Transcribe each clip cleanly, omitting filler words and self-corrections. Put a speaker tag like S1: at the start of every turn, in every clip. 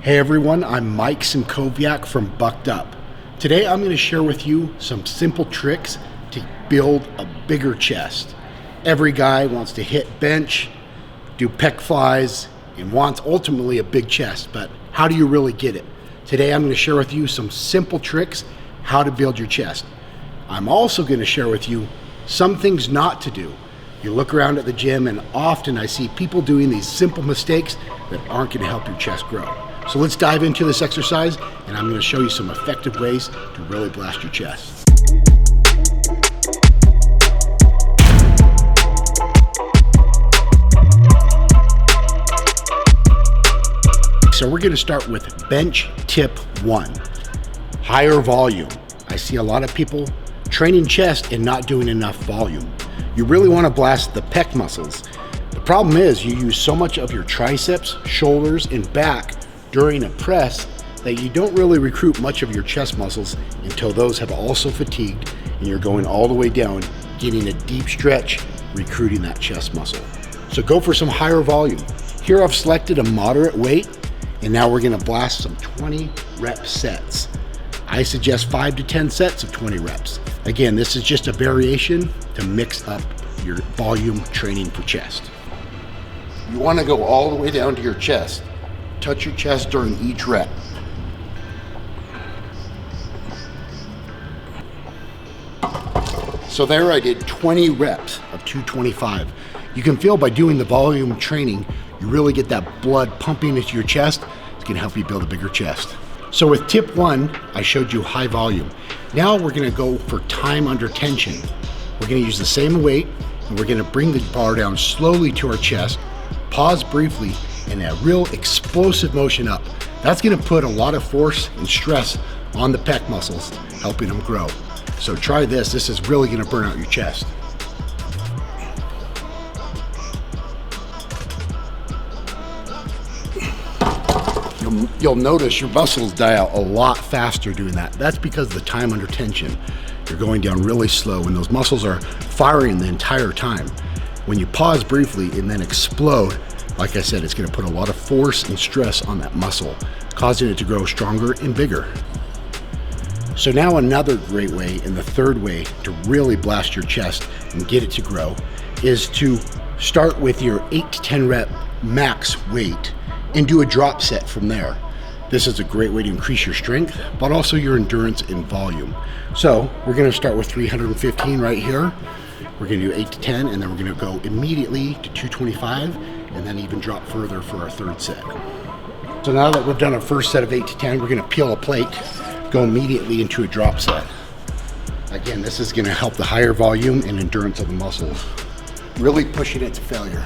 S1: Hey everyone, I'm Mike Simkowiak from Bucked Up. Today I'm going to share with you some simple tricks to build a bigger chest. Every guy wants to hit bench, do pec flies, and wants ultimately a big chest, but how do you really get it? Today I'm going to share with you some simple tricks how to build your chest. I'm also going to share with you some things not to do. You look around at the gym and often I see people doing these simple mistakes that aren't going to help your chest grow. So let's dive into this exercise and I'm going to show you some effective ways to really blast your chest. So we're going to start with bench tip 1, higher volume. I see a lot of people training chest and not doing enough volume. You really want to blast the pec muscles. The problem is you use so much of your triceps, shoulders, and back during a press that you don't really recruit much of your chest muscles until those have also fatigued and you're going all the way down, getting a deep stretch, recruiting that chest muscle. So go for some higher volume. Here I've selected a moderate weight and now we're going to blast some 20 rep sets. I suggest 5 to 10 sets of 20 reps. Again, this is just a variation to mix up your volume training for chest. You want to go all the way down to your chest. Touch your chest during each rep. So there I did 20 reps of 225. You can feel by doing the volume training, you really get that blood pumping into your chest. It's going to help you build a bigger chest. So with tip 1, I showed you high volume. Now we're going to go for time under tension. We're going to use the same weight and we're going to bring the bar down slowly to our chest, pause briefly, and a real explosive motion up. That's going to put a lot of force and stress on the pec muscles, helping them grow. So try this. This is really going to burn out your chest. You'll notice your muscles die out a lot faster doing that. That's because of the time under tension. You're going down really slow and those muscles are firing the entire time. When you pause briefly and then explode, like I said, it's going to put a lot of force and stress on that muscle, causing it to grow stronger and bigger. So now another great way, and the third way to really blast your chest and get it to grow, is to start with your 8 to 10 rep max weight and do a drop set from there. This is a great way to increase your strength, but also your endurance and volume. So we're going to start with 315 right here. We're going to do 8 to 10, and then we're going to go immediately to 225, and then even drop further for our third set. So now that we've done our first set of 8 to 10, we're going to peel a plate, go immediately into a drop set. Again, this is going to help the higher volume and endurance of the muscles, really pushing it to failure.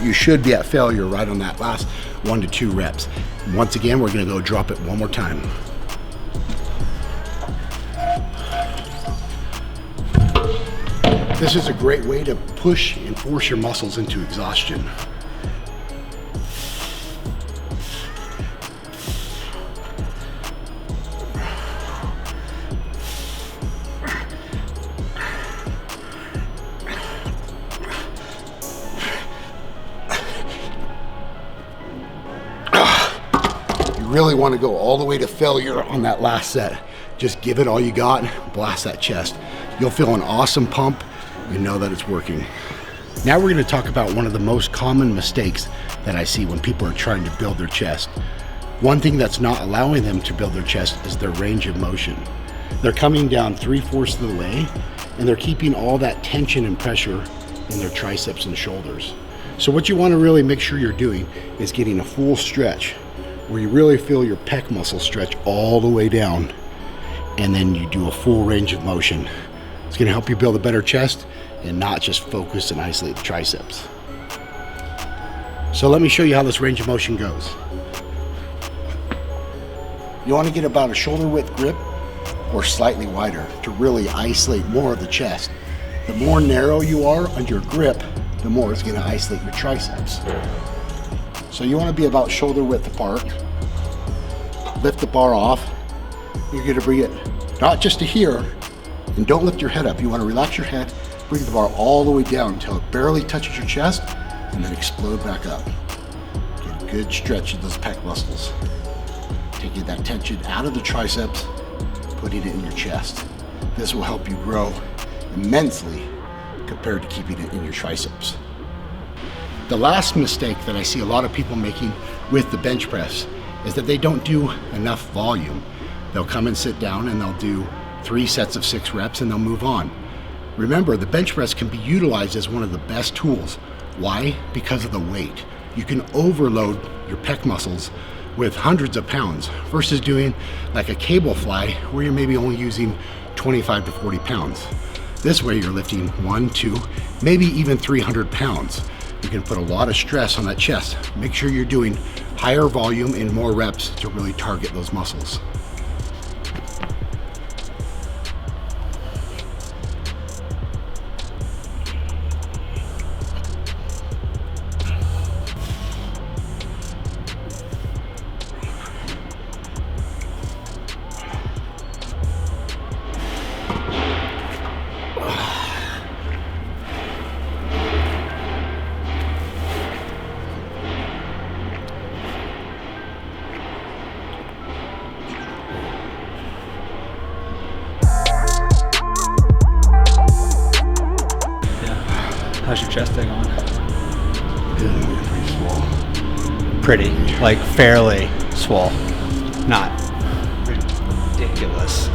S1: You should be at failure right on that last 1 to 2 reps. Once again, we're going to go drop it one more time. This is a great way to push and force your muscles into exhaustion. Really want to go all the way to failure on that last set. Just give it all you got, blast that chest. You'll feel an awesome pump. You know that it's working. Now we're going to talk about one of the most common mistakes that I see when people are trying to build their chest. One thing that's not allowing them to build their chest is their range of motion. They're coming down 3/4 of the way and they're keeping all that tension and pressure in their triceps and shoulders. So what you want to really make sure you're doing is getting a full stretch, where you really feel your pec muscle stretch all the way down, and then you do a full range of motion. It's going to help you build a better chest and not just focus and isolate the triceps. So let me show you how this range of motion goes. You want to get about a shoulder width grip or slightly wider to really isolate more of the chest. The more narrow you are on your grip, the more it's going to isolate your triceps. So you want to be about shoulder width apart. Lift the bar off. You're going to bring it not just to here, and don't lift your head up. You want to relax your head, bring the bar all the way down until it barely touches your chest, and then explode back up. Get a good stretch of those pec muscles. Taking that tension out of the triceps, putting it in your chest. This will help you grow immensely compared to keeping it in your triceps. The last mistake that I see a lot of people making with the bench press is that they don't do enough volume. They'll come and sit down and they'll do 3 sets of 6 reps and they'll move on. Remember, the bench press can be utilized as one of the best tools. Why? Because of the weight. You can overload your pec muscles with hundreds of pounds versus doing like a cable fly where you're maybe only using 25 to 40 pounds. This way you're lifting 1, 2, maybe even 300 pounds. You can put a lot of stress on that chest. Make sure you're doing higher volume and more reps to really target those muscles.
S2: How's your chest day going?
S1: Pretty small.
S2: Pretty, like fairly swole. Not ridiculous.